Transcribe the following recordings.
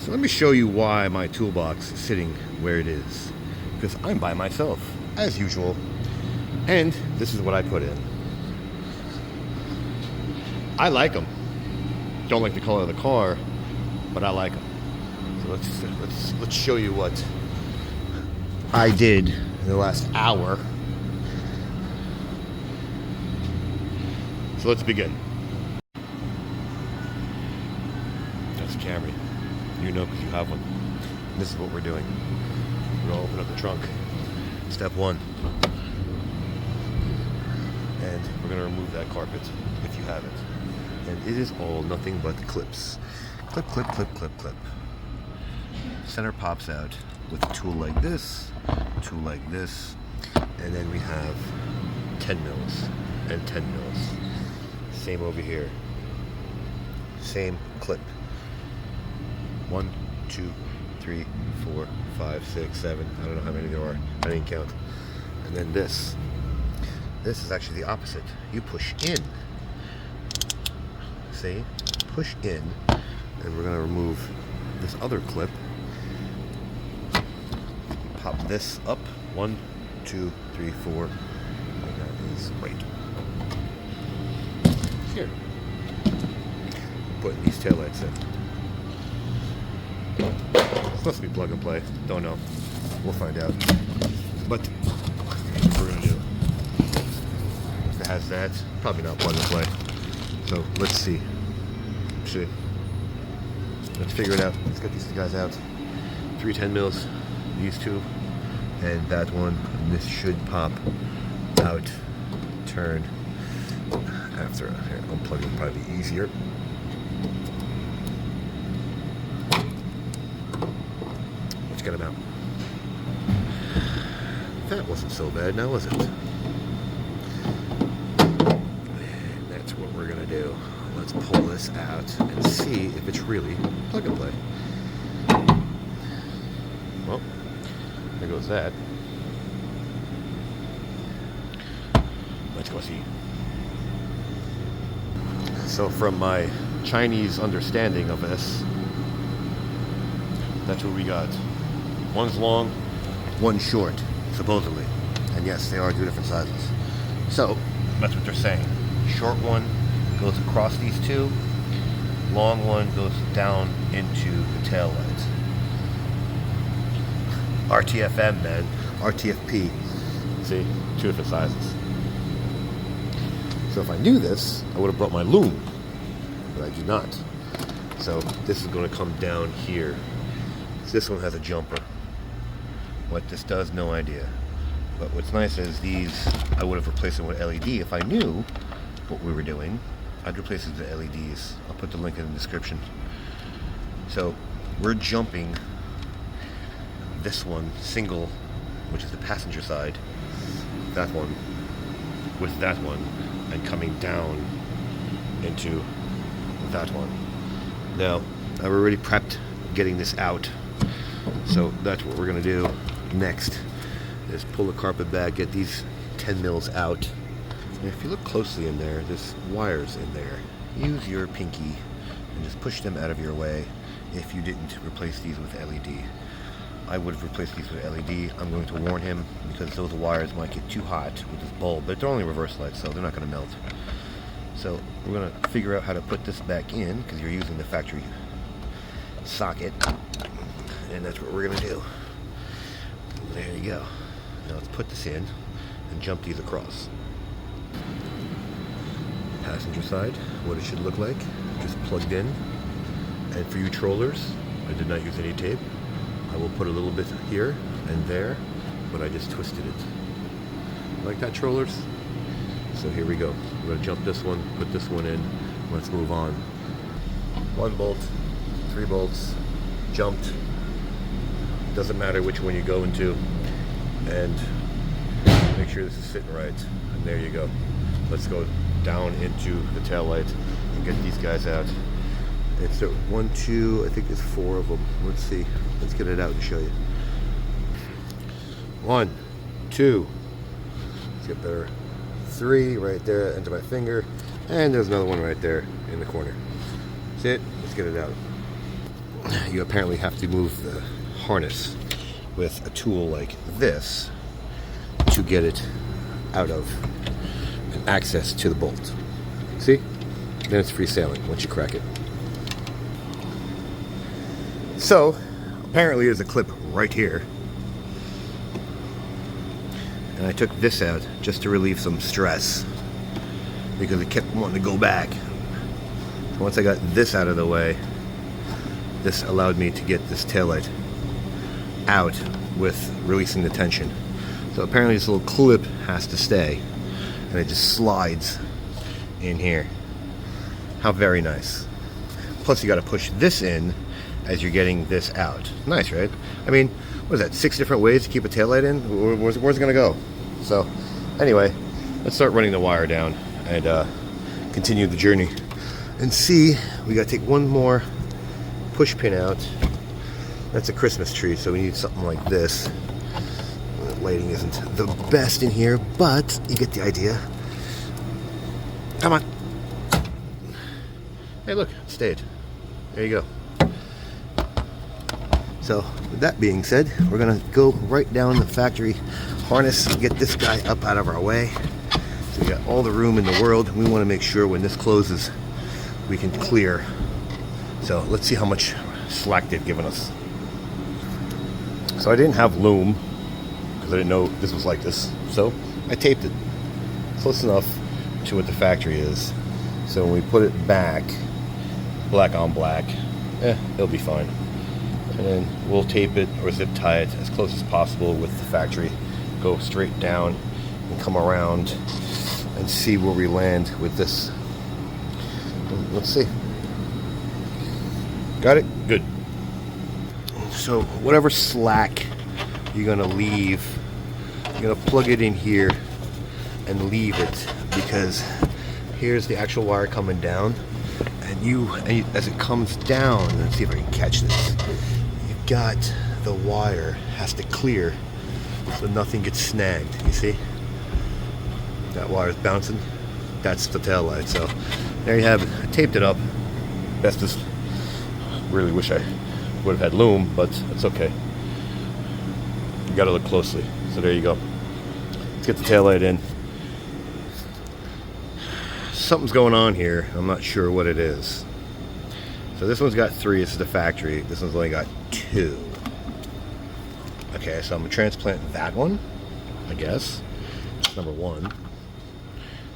So let me show you why my toolbox is sitting where it is. Because I'm by myself, as usual. And this is what I put in. I like them. Don't like the color of the car, but I like them. So let's show you what I did in the last hour. So let's begin. That's a Camry. You know because you have one. This is what we're doing. We're gonna open up the trunk. Step one. And we're gonna remove that carpet if you have it. And it is all nothing but clips. Clip, clip, clip, clip, clip. Center pops out with a tool like this, tool like this, and then we have 10 mils and 10 mils. Same over here. Same clip. 1, 2, 3, 4, 5, 6, 7. I don't know how many there are. I didn't count. And then this. This is actually the opposite. You push in. See? Push in. And we're going to remove this other clip. Pop this up. 1, 2, 3, 4. And that is right here. Putting these taillights in. It's supposed to be plug and play. Don't know. We'll find out. But that's what we're going to do. If it has that, probably not plug and play. So let's see. Actually, let's figure it out. Let's get these guys out. 3 10 mils, these two, and that one. And this should pop out, turn after. Here, unplugging would probably be easier. Let's get them out. That wasn't so bad, now was it? And that's what we're gonna do. Let's pull this out and see if it's really plug and play. Well, there goes that. Let's go see. So from my Chinese understanding of this, that's what we got. One's long, one's short, supposedly. And yes, they are 2 different sizes. So, that's what they're saying. Short one goes across these two. Long one goes down into the tail light. RTFM, man. RTFP. See? 2 different sizes. So if I knew this, I would have brought my loom. But I do not. So this is going to come down here. So this one has a jumper. What this does, no idea. But what's nice is these, I would have replaced them with LED. If I knew what we were doing, I'd replace it with LEDs. I'll put the link in the description. So we're jumping this one, single, which is the passenger side, that one, with that one, and coming down into that one. Now, I've already prepped getting this out. So that's what we're going to do next, is pull the carpet back, get these 10 mils out. And if you look closely in there, there's wires in there. Use your pinky and just push them out of your way if you didn't replace these with LED. I would have replaced these with LED. I'm going to warn him because those wires might get too hot with this bulb, but they're only reverse lights, so they're not going to melt. So we're going to figure out how to put this back in because you're using the factory socket. And that's what we're going to do. There you go. Now let's put this in and jump these across. Passenger side, what it should look like, just plugged in. And for you trollers, I did not use any tape. I will put a little bit here and there, but I just twisted it. Like that, trollers? So here we go. We're going to jump this one, put this one in. Let's move on. 1 bolt, 3 bolts, jumped. Doesn't matter which one you go into, and make sure this is sitting right. And there you go. Let's go down into the tail light and get these guys out. It's 1, 2, I think there's 4 of them. Let's see. Let's get it out and show you. 1, 2. Let's get better. 3 right there into my finger, and there's another one right there in the corner. That's it. Let's get it out. you apparently have to move the harness with a tool like this to get it out of and access to the bolt. See? Then it's free sailing once you crack it. So, apparently there's a clip right here. And I took this out just to relieve some stress because it kept wanting to go back. So once I got this out of the way, this allowed me to get this taillight out with releasing the tension. So apparently this little clip has to stay, and it just slides in here. How very nice. Plus you got to push this in as you're getting this out. Nice, right? I mean, what is that, 6 different ways to keep a taillight in? Where's it gonna go? So anyway, let's start running the wire down and continue the journey and see. We gotta take one more push pin out. That's a Christmas tree, so we need something like this. The lighting isn't the best in here, but you get the idea. Come on. Hey, look, it stayed. There you go. So with that being said, we're gonna go right down the factory harness, get this guy up out of our way. So we got all the room in the world. We want to make sure when this closes, we can clear. So let's see how much slack they've given us. So I didn't have loom because I didn't know this was like this. So I taped it close enough to what the factory is. So when we put it back, black on black, it'll be fine. And then we'll tape it or zip tie it as close as possible with the factory. Go straight down and come around and see where we land with this. Let's see. Got it? Good. So whatever slack you're gonna leave, you're gonna plug it in here and leave it, because here's the actual wire coming down, and as it comes down, let's see if I can catch this. You've got the wire has to clear so nothing gets snagged. You see? That wire's bouncing. That's the tail light. So there you have it. I taped it up. Bestest. Really wish I would have had loom, but it's okay. You gotta look closely. So there you go. Let's get the tail light in. Something's going on here. I'm not sure what it is. So this one's got 3. This is the factory. This one's only got 2. Okay, so I'm gonna transplant that one, I guess. That's number 1.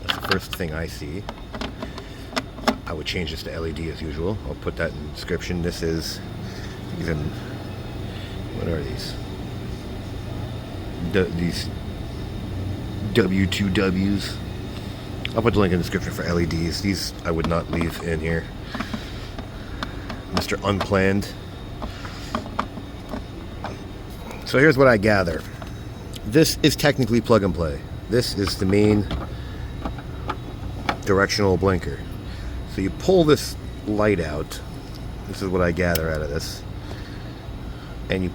That's the first thing I see. I would change this to LED as usual. I'll put that in the description. This is, what are these? These W2Ws. I'll put the link in the description for LEDs. These I would not leave in here. Mr. Unplanned. So here's what I gather. This is technically plug and play. This is the main directional blinker. So you pull this light out. This is what I gather out of this. And you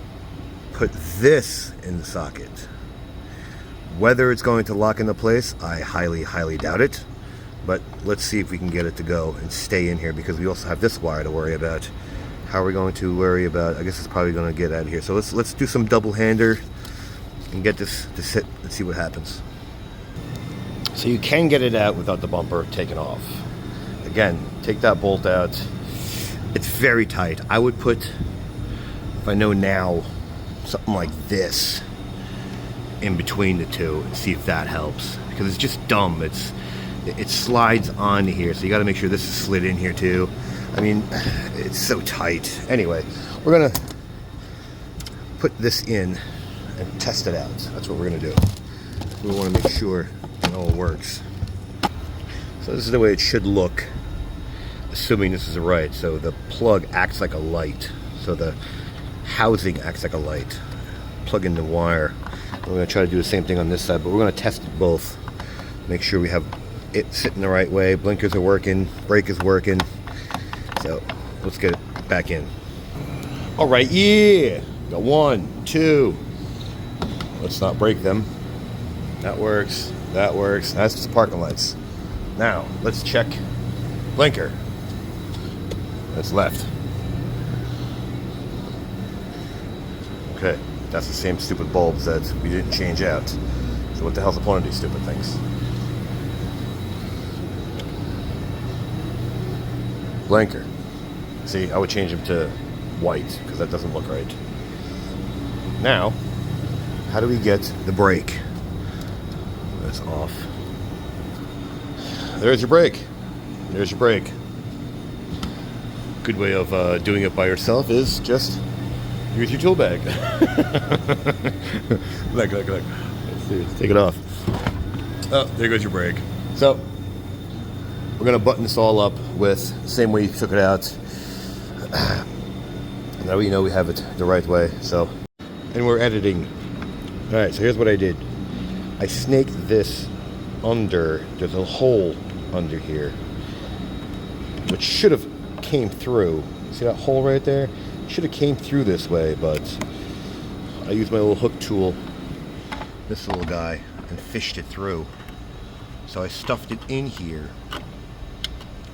put this in the socket. Whether it's going to lock into place, I highly, highly doubt it. But let's see if we can get it to go and stay in here, because we also have this wire to worry about. How are we going to worry about? I guess it's probably going to get out of here. So let's do some double-hander and get this to sit and see what happens. So you can get it out without the bumper taken off. Again, take that bolt out. It's very tight. I would put, if I know now, something like this in between the two and see if that helps, because it's just dumb. It slides onto here, so you got to make sure this is slid in here too. I mean, it's so tight. Anyway, we're gonna put this in and test it out. That's what we're gonna do. We want to make sure it all works. So this is the way it should look, assuming this is right. So the plug acts like a light. So the housing acts like a light. Plug in the wire. We're going to try to do the same thing on this side, but we're going to test it both. Make sure we have it sitting the right way. Blinkers are working. Brake is working. So let's get it back in. All right, yeah. Got 1, 2. Let's not break them. That works. That works. That's just parking lights. Now, let's check blinker. That's left. Okay, that's the same stupid bulbs that we didn't change out. So what the hell's the point of these stupid things? Blinker. See, I would change them to white because that doesn't look right. Now, how do we get the brake? That's off. There's your brake. There's your brake. Good way of doing it by yourself is just use your tool bag. Look. Let's see. Let's take it off. Oh, there goes your brake. So, we're going to button this all up with the same way you took it out. Now we know we have it the right way. So, and we're editing. All right, so here's what I did. I snaked this under. There's a hole under here, which should have came through. See that hole right there? Should have came through this way, but I used my little hook tool, this little guy, and fished it through. So I stuffed it in here,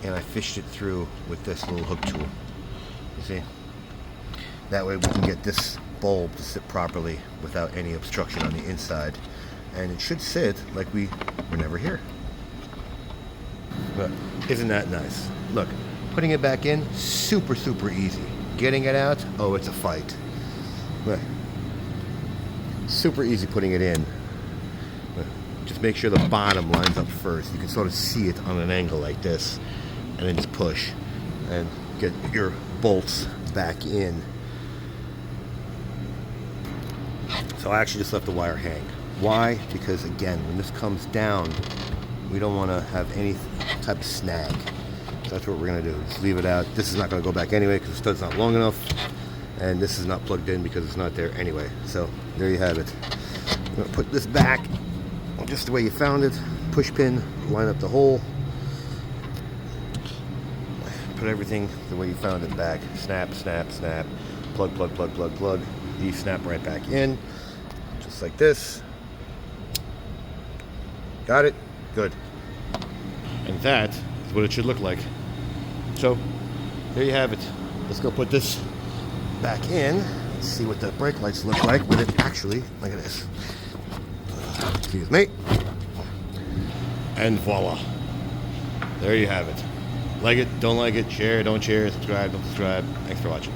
and I fished it through with this little hook tool. You see? That way we can get this bulb to sit properly without any obstruction on the inside. And it should sit like we were never here. But isn't that nice? Look, putting it back in, super easy. Getting it out, oh, it's a fight. Look. Super easy putting it in. Look. Just make sure the bottom lines up first. You can sort of see it on an angle like this. And then just push. And get your bolts back in. So I actually just let the wire hang. Why? Because again, when this comes down, we don't want to have any type of snag. So that's what we're going to do. Just leave it out. This is not going to go back anyway because the stud's not long enough. And this is not plugged in because it's not there anyway. So there you have it. I'm going to put this back just the way you found it. Push pin, line up the hole. Put everything the way you found it back. Snap. Plug. These snap right back in. Just like this. Got it? Good. And that is what it should look like. So, there you have it. Let's go put this back in. Let's see what the brake lights look like with it actually. Look at this. Excuse me. And voila. There you have it. Like it, don't like it, share, don't share, subscribe, don't subscribe. Thanks for watching.